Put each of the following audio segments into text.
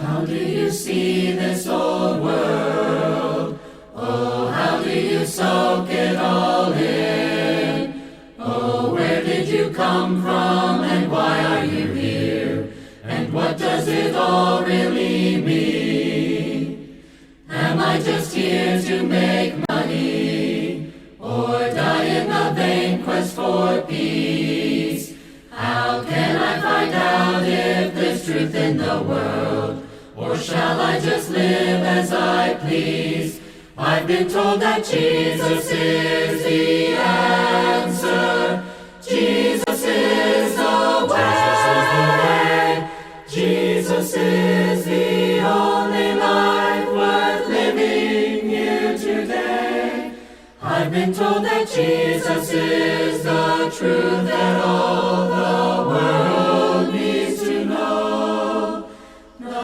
How do you see this old world? Oh, how do you soak it all in? Oh, where did you come from and why are you here? And what does it all really mean? Am I just here to make money or die in the vain quest for peace? How can I find out if there's truth in the world? Or shall I just live as I please? I've been told that Jesus is the answer. Jesus is the way. Jesus is the only life worth living here today. I've been told that Jesus is the truth that all the world needs to know.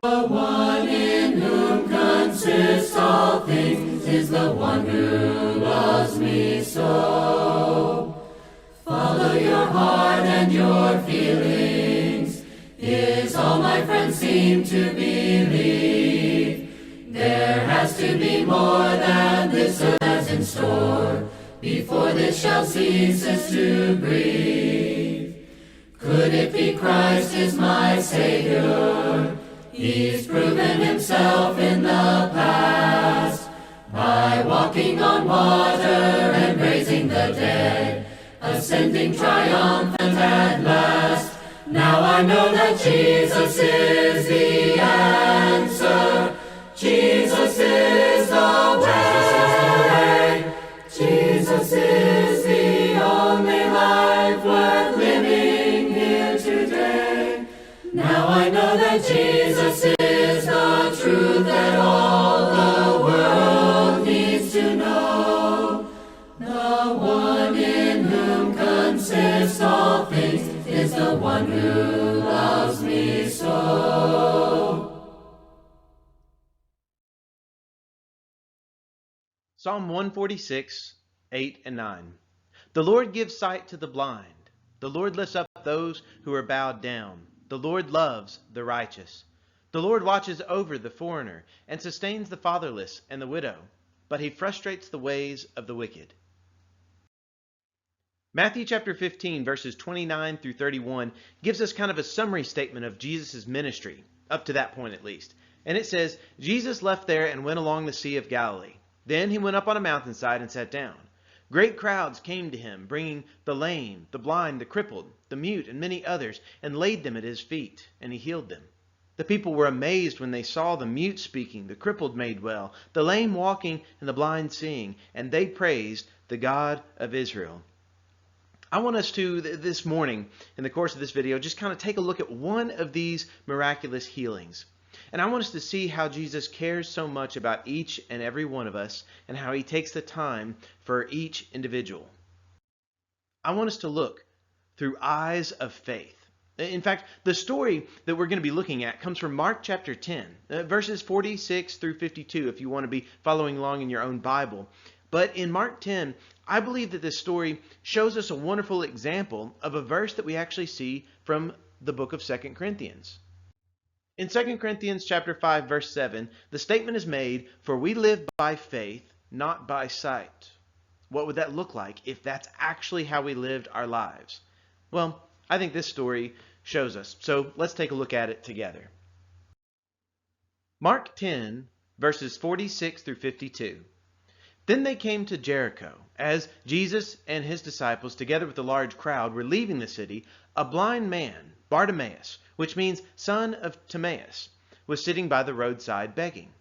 The one in whom consist all things is the one who loves me so. Follow your heart and your feelings is all my friends seem to believe. There has to be more than this earth has in store before this shall ceases to breathe. Could it be Christ is my Savior? He's proven himself in the past by walking on water and raising the dead, ascending triumphant at last. Now I know that Jesus is the answer. Jesus is the way. Jesus is the only life worth living here today. Now I know that Jesus is the truth that all the world needs to know. The one in whom consist all things is the one who loves me so. Psalm 146, 8 and 9. The Lord gives sight to the blind. The Lord lifts up those who are bowed down. The Lord loves the righteous. The Lord watches over the foreigner and sustains the fatherless and the widow, but he frustrates the ways of the wicked. Matthew chapter 15, verses 29 through 31 gives us kind of a summary statement of Jesus' ministry, up to that point at least. And it says, Jesus left there and went along the Sea of Galilee. Then he went up on a mountainside and sat down. Great crowds came to him, bringing the lame, the blind, the crippled, the mute, and many others, and laid them at his feet, and he healed them. The people were amazed when they saw the mute speaking, the crippled made well, the lame walking, and the blind seeing, and they praised the God of Israel. I want us to, this morning, in the course of this video, just kind of take a look at one of these miraculous healings. And I want us to see how Jesus cares so much about each and every one of us and how he takes the time for each individual. I want us to look through eyes of faith. In fact, the story that we're going to be looking at comes from Mark chapter 10, verses 46 through 52, if you want to be following along in your own Bible. But in Mark 10, I believe that this story shows us a wonderful example of a verse that we actually see from the book of 2 Corinthians. In 2 Corinthians chapter 5, verse 7, the statement is made, "For we live by faith, not by sight." What would that look like if that's actually how we lived our lives? Well, I think this story shows us. So let's take a look at it together. Mark 10, verses 46 through 52. Then they came to Jericho. As Jesus and his disciples, together with a large crowd, were leaving the city, a blind man, Bartimaeus, which means son of Timaeus, was sitting by the roadside begging.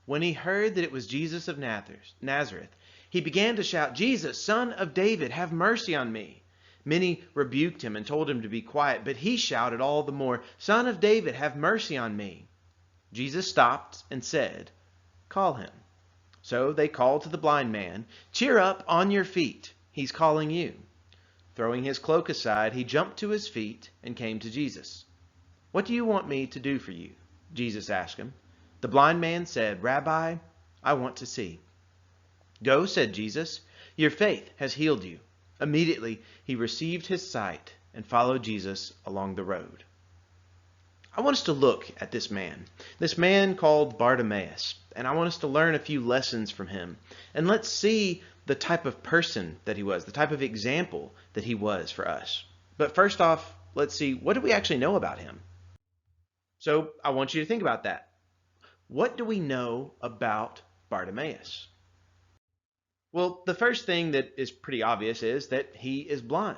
When he heard that it was Jesus of Nazareth, he began to shout, "Jesus, son of David, have mercy on me." Many rebuked him and told him to be quiet, but he shouted all the more, "Son of David, have mercy on me." Jesus stopped and said, "Call him." So they called to the blind man, "Cheer up, on your feet. He's calling you." Throwing his cloak aside, he jumped to his feet and came to Jesus. "What do you want me to do for you?" Jesus asked him. The blind man said, "Rabbi, I want to see." "Go," said Jesus. "Your faith has healed you." Immediately he received his sight and followed Jesus along the road. I want us to look at this man called Bartimaeus, and I want us to learn a few lessons from him. And let's see the type of person that he was, the type of example that he was for us. But first off, let's see, what do we actually know about him? So I want you to think about that. What do we know about Bartimaeus? Well, the first thing that is pretty obvious is that he is blind.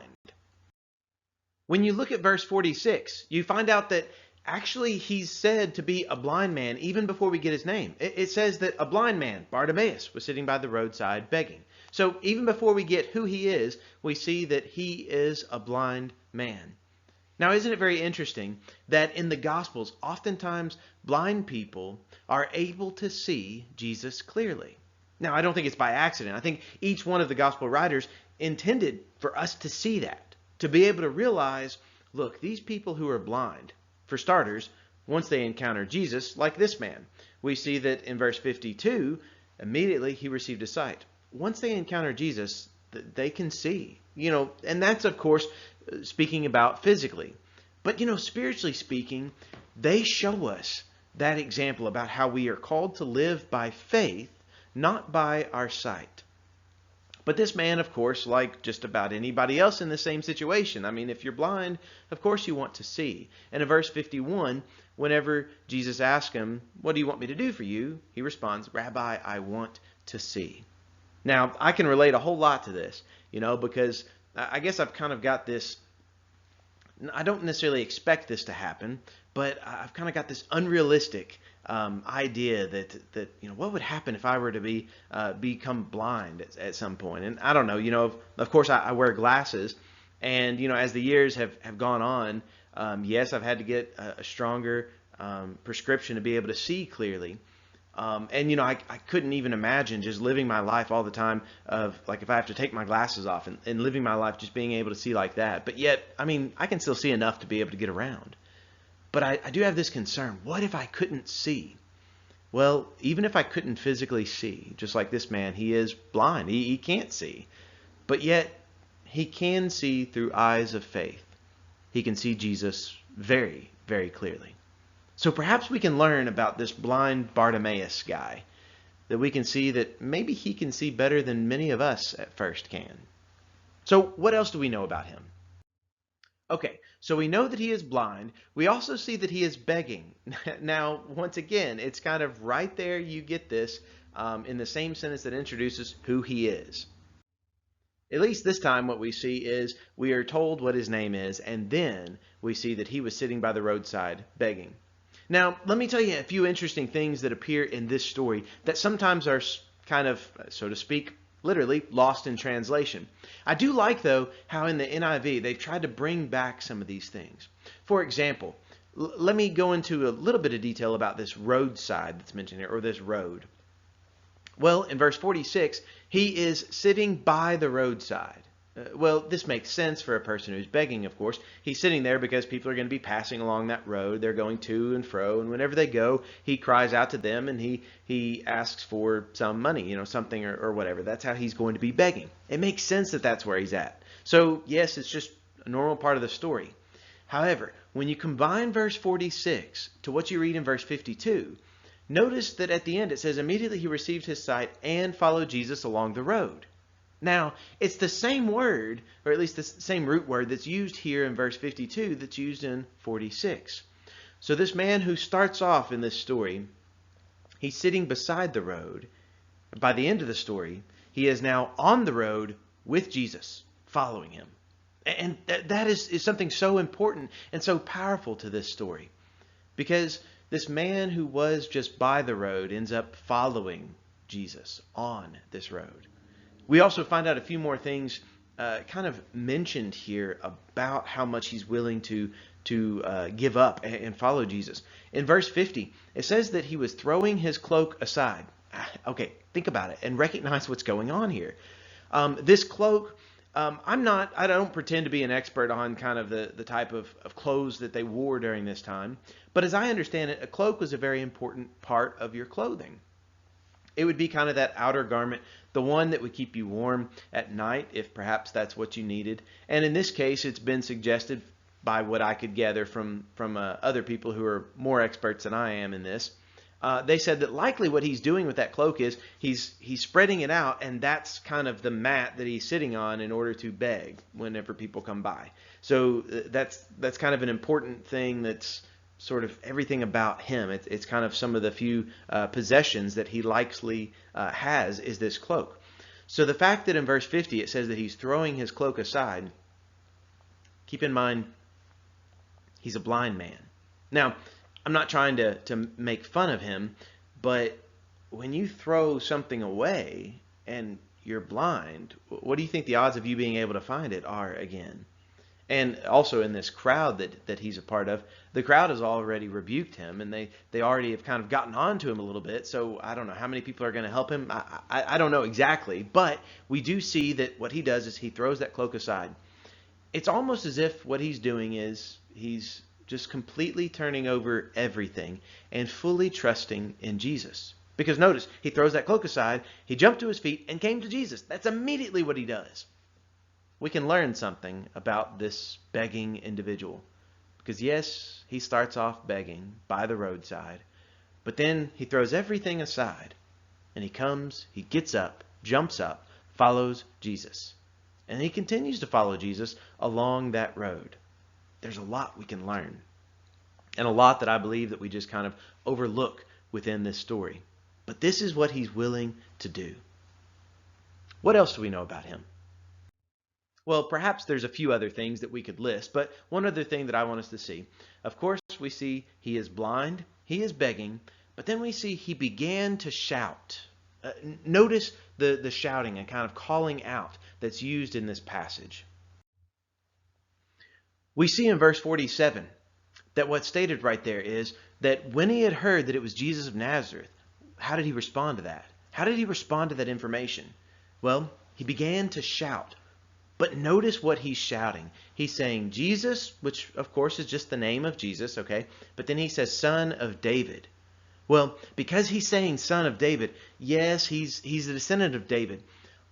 When you look at verse 46, you find out that actually he's said to be a blind man even before we get his name. It says that a blind man, Bartimaeus, was sitting by the roadside begging. So even before we get who he is, we see that he is a blind man. Now, isn't it very interesting that in the Gospels, oftentimes blind people are able to see Jesus clearly? Now, I don't think it's by accident. I think each one of the Gospel writers intended for us to see that, to be able to realize, look, these people who are blind, for starters, once they encounter Jesus, like this man, we see that in verse 52, immediately he received his sight. Once they encounter Jesus, they can see, and that's, of course, speaking about physically. But, spiritually speaking, they show us that example about how we are called to live by faith, not by our sight. But this man, of course, like just about anybody else in the same situation, I mean, if you're blind, of course you want to see. And in verse 51, whenever Jesus asks him, "What do you want me to do for you?" he responds, "Rabbi, I want to see." Now, I can relate a whole lot to this, because I guess I've kind of got this, I don't necessarily expect this to happen, but I've kind of got this unrealistic idea that what would happen if I were to become blind at some point. And I don't know, of course I wear glasses, and as the years have gone on, yes, I've had to get a stronger prescription to be able to see clearly. And I couldn't even imagine just living my life all the time of like if I have to take my glasses off and living my life just being able to see like that. But yet, I mean, I can still see enough to be able to get around. But I do have this concern. What if I couldn't see? Well, even if I couldn't physically see, just like this man, he is blind. He can't see. But yet, he can see through eyes of faith. He can see Jesus very, very clearly. So perhaps we can learn about this blind Bartimaeus guy, that we can see that maybe he can see better than many of us at first can. So what else do we know about him? Okay, so we know that he is blind. We also see that he is begging. Now, once again, it's kind of right there you get this in the same sentence that introduces who he is. At least this time what we see is we are told what his name is, and then we see that he was sitting by the roadside begging. Now, let me tell you a few interesting things that appear in this story that sometimes are kind of, so to speak, literally lost in translation. I do like, though, how in the NIV they've tried to bring back some of these things. For example, let me go into a little bit of detail about this roadside that's mentioned here, or this road. Well, in verse 46, he is sitting by the roadside. Well, this makes sense for a person who's begging, of course. He's sitting there because people are going to be passing along that road. They're going to and fro, and whenever they go, he cries out to them, and he asks for some money, something or whatever. That's how he's going to be begging. It makes sense that that's where he's at. So, yes, it's just a normal part of the story. However, when you combine verse 46 to what you read in verse 52, notice that at the end it says, immediately he received his sight and followed Jesus along the road. Now, it's the same word, or at least the same root word that's used here in verse 52 that's used in 46. So this man who starts off in this story, he's sitting beside the road. By the end of the story, he is now on the road with Jesus, following him. And that is something so important and so powerful to this story. Because this man who was just by the road ends up following Jesus on this road. We also find out a few more things kind of mentioned here about how much he's willing to give up and follow Jesus. In verse 50, it says that he was throwing his cloak aside. Okay, think about it and recognize what's going on here. This cloak, I don't pretend to be an expert on kind of the type of clothes that they wore during this time. But as I understand it, a cloak was a very important part of your clothing. It would be kind of that outer garment, the one that would keep you warm at night, if perhaps that's what you needed. And in this case, it's been suggested by what I could gather from other people who are more experts than I am in this. They said that likely what he's doing with that cloak is he's spreading it out, and that's kind of the mat that he's sitting on in order to beg whenever people come by. So that's kind of an important thing. That's sort of everything about him. It's kind of some of the few possessions that he likely has is this cloak. So the fact that in verse 50 it says that he's throwing his cloak aside, keep in mind he's a blind man. Now, I'm not trying to make fun of him, but when you throw something away and you're blind, what do you think the odds of you being able to find it are again? And also in this crowd that he's a part of, the crowd has already rebuked him, and they already have kind of gotten on to him a little bit. So I don't know how many people are going to help him. I don't know exactly, but we do see that what he does is he throws that cloak aside. It's almost as if what he's doing is he's just completely turning over everything and fully trusting in Jesus. Because notice, he throws that cloak aside, he jumped to his feet and came to Jesus. That's immediately what he does. We can learn something about this begging individual. Because yes, he starts off begging by the roadside, but then he throws everything aside and he comes, he gets up, jumps up, follows Jesus. And he continues to follow Jesus along that road. There's a lot we can learn, and a lot that I believe that we just kind of overlook within this story. But this is what he's willing to do. What else do we know about him? Well, perhaps there's a few other things that we could list, but one other thing that I want us to see. Of course, we see he is blind, he is begging, but then we see he began to shout. Notice the shouting and kind of calling out that's used in this passage. We see in verse 47 that what's stated right there is that when he had heard that it was Jesus of Nazareth, how did he respond to that? How did he respond to that information? Well, he began to shout. But notice what he's shouting. He's saying Jesus, which of course is just the name of Jesus, okay? But then he says Son of David. Well, because he's saying Son of David, yes, he's a descendant of David.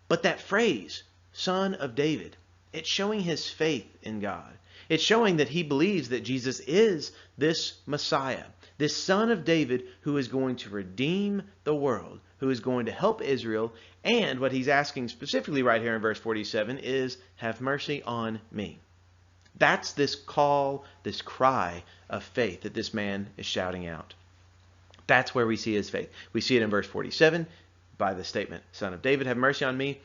But that phrase, Son of David, it's showing his faith in God. It's showing that he believes that Jesus is this Messiah, this Son of David who is going to redeem the world, who is going to help Israel. And what he's asking specifically right here in verse 47 is, have mercy on me. That's this call, this cry of faith that this man is shouting out. That's where we see his faith. We see it in verse 47 by the statement, Son of David, have mercy on me.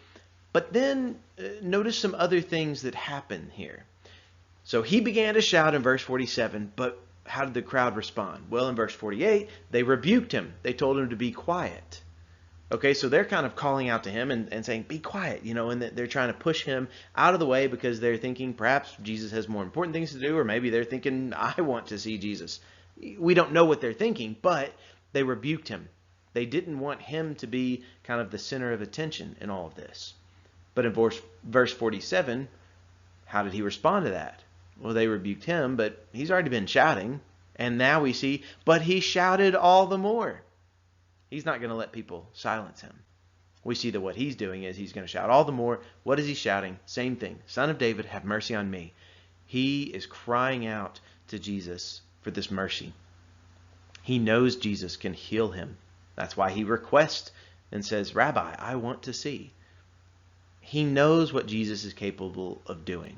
But then notice some other things that happen here. So he began to shout in verse 47, but how did the crowd respond? Well, in verse 48, they rebuked him. They told him to be quiet. Okay, so they're kind of calling out to him and saying, be quiet, and they're trying to push him out of the way because they're thinking perhaps Jesus has more important things to do, or maybe they're thinking, I want to see Jesus. We don't know what they're thinking, but they rebuked him. They didn't want him to be kind of the center of attention in all of this. But in verse 47, how did he respond to that? Well, they rebuked him, but he's already been shouting. And now we see, but he shouted all the more. He's not going to let people silence him. We see that what he's doing is he's going to shout all the more. What is he shouting? Same thing. Son of David, have mercy on me. He is crying out to Jesus for this mercy. He knows Jesus can heal him. That's why he requests and says, Rabbi, I want to see. He knows what Jesus is capable of doing.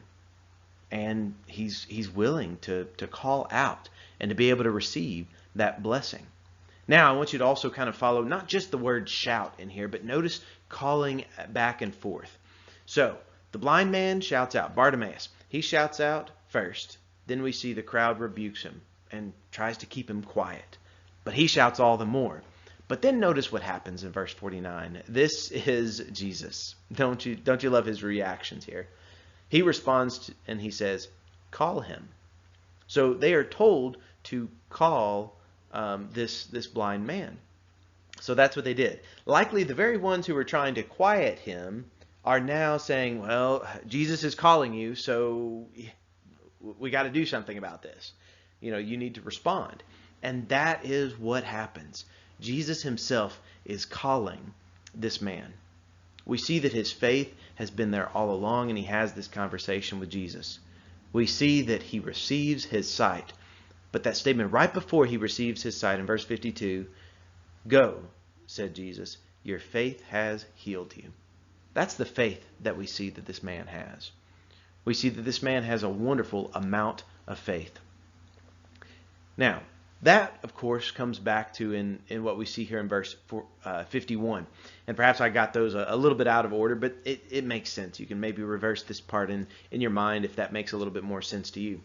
And he's willing to call out and to be able to receive that blessing. Now, I want you to also kind of follow not just the word shout in here, but notice calling back and forth. So, the blind man shouts out, Bartimaeus. He shouts out first. Then we see the crowd rebukes him and tries to keep him quiet. But he shouts all the more. But then notice what happens in verse 49. This is Jesus. Don't you love his reactions here? He responds and he says, call him. So they are told to call this blind man. So that's what they did. Likely the very ones who were trying to quiet him are now saying, well, Jesus is calling you, so we got to do something about this. You need to respond. And that is what happens. Jesus himself is calling this man. We see that his faith has been there all along, and he has this conversation with Jesus. We see that he receives his sight. But that statement right before he receives his sight in verse 52, "Go," said Jesus, "your faith has healed you." That's the faith that we see that this man has. We see that this man has a wonderful amount of faith. Now, that, of course, comes back to in what we see here in verse 51. And perhaps I got those a little bit out of order, but it makes sense. You can maybe reverse this part in your mind if that makes a little bit more sense to you.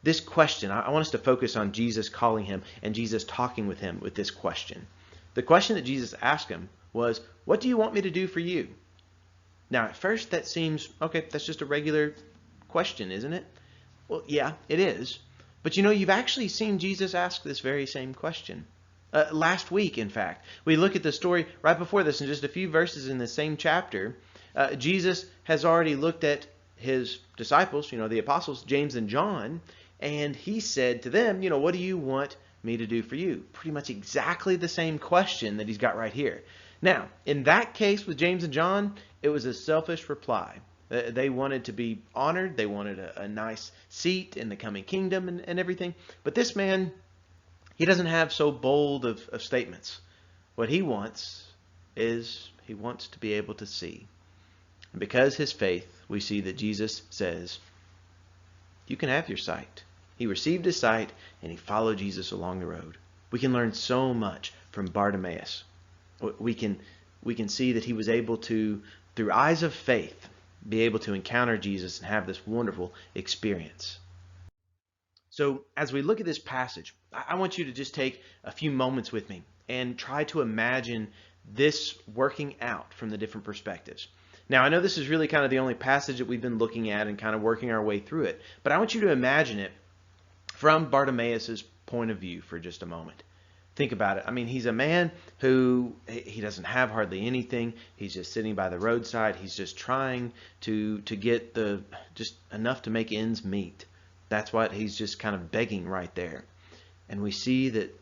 This question, I want us to focus on Jesus calling him and Jesus talking with him with this question. The question that Jesus asked him was, "What do you want me to do for you?" Now, at first that seems, okay, that's just a regular question, isn't it? Well, yeah, it is. But you've actually seen Jesus ask this very same question. Last week, in fact, we look at the story right before this in just a few verses in the same chapter. Jesus has already looked at his disciples, the apostles, James and John, and he said to them, "What do you want me to do for you?" Pretty much exactly the same question that he's got right here. Now, in that case with James and John, it was a selfish reply. They wanted to be honored. They wanted a nice seat in the coming kingdom and everything. But this man, he doesn't have so bold of statements. What he wants is he wants to be able to see. And because his faith, we see that Jesus says, "You can have your sight." He received his sight and he followed Jesus along the road. We can learn so much from Bartimaeus. We can see that he was able to, through eyes of faith, be able to encounter Jesus and have this wonderful experience. So as we look at this passage, I want you to just take a few moments with me and try to imagine this working out from the different perspectives. Now, I know this is really kind of the only passage that we've been looking at and kind of working our way through it, but I want you to imagine it from Bartimaeus' point of view for just a moment. Think about it. I mean, he's a man who, he doesn't have hardly anything. He's just sitting by the roadside. He's just trying to get just enough to make ends meet. That's what he's just kind of begging right there. And we see that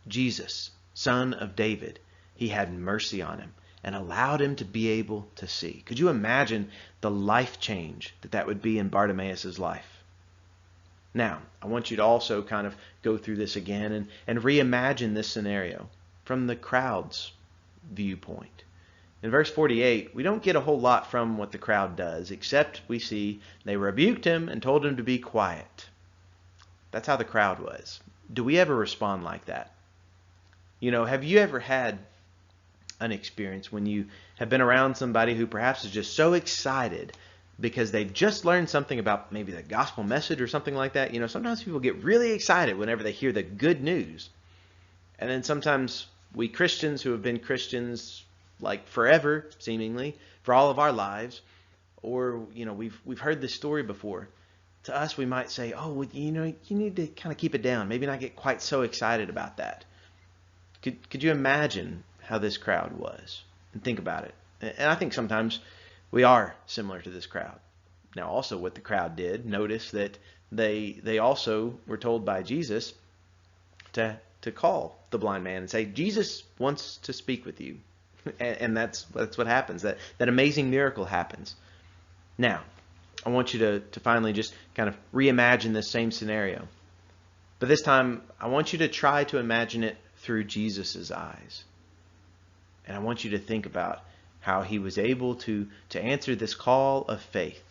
Jesus, Son of David, he had mercy on him and allowed him to be able to see. Could you imagine the life change that would be in Bartimaeus' life? Now, I want you to also kind of go through this again and reimagine this scenario from the crowd's viewpoint. In verse 48, we don't get a whole lot from what the crowd does, except we see they rebuked him and told him to be quiet. That's how the crowd was. Do we ever respond like that? Have you ever had an experience when you have been around somebody who perhaps is just so excited because they've just learned something about maybe the gospel message or something like that? Sometimes people get really excited whenever they hear the good news. And then sometimes we Christians who have been Christians like forever, seemingly, for all of our lives, or, we've heard this story before. To us, we might say, "Oh, well, you need to kind of keep it down. Maybe not get quite so excited about that." Could you imagine how this crowd was? And think about it. And I think sometimes we are similar to this crowd. Now, also what the crowd did, notice that they also were told by Jesus to call the blind man and say, "Jesus wants to speak with you." And that's what happens. That amazing miracle happens. Now, I want you to finally just kind of reimagine this same scenario. But this time, I want you to try to imagine it through Jesus' eyes. And I want you to think about how he was able to answer this call of faith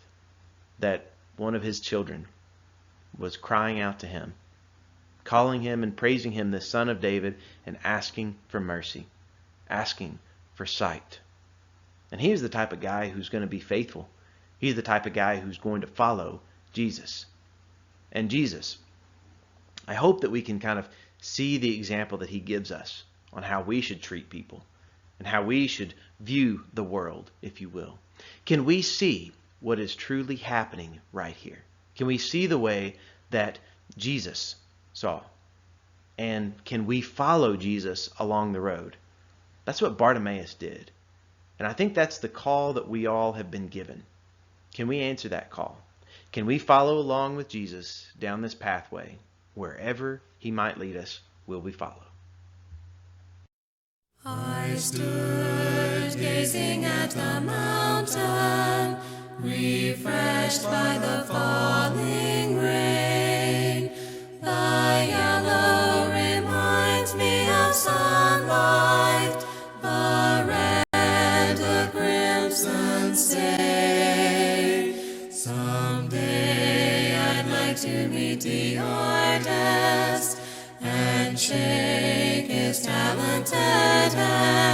that one of his children was crying out to him, calling him and praising him, the Son of David, and asking for mercy, asking for sight. And he's the type of guy who's going to be faithful. He's the type of guy who's going to follow Jesus. And Jesus, I hope that we can kind of see the example that he gives us on how we should treat people and how we should view the world, if you will. Can we see what is truly happening right here? Can we see the way that Jesus saw? And can we follow Jesus along the road? That's what Bartimaeus did. And I think that's the call that we all have been given. Can we answer that call? Can we follow along with Jesus down this pathway? Wherever he might lead us, will we follow? I stood gazing at the mountain, refreshed by the falling rain. The yellow reminds me of sunlight, the red, the crimson stain. Someday I'd like to meet the artist and shake his talented hand.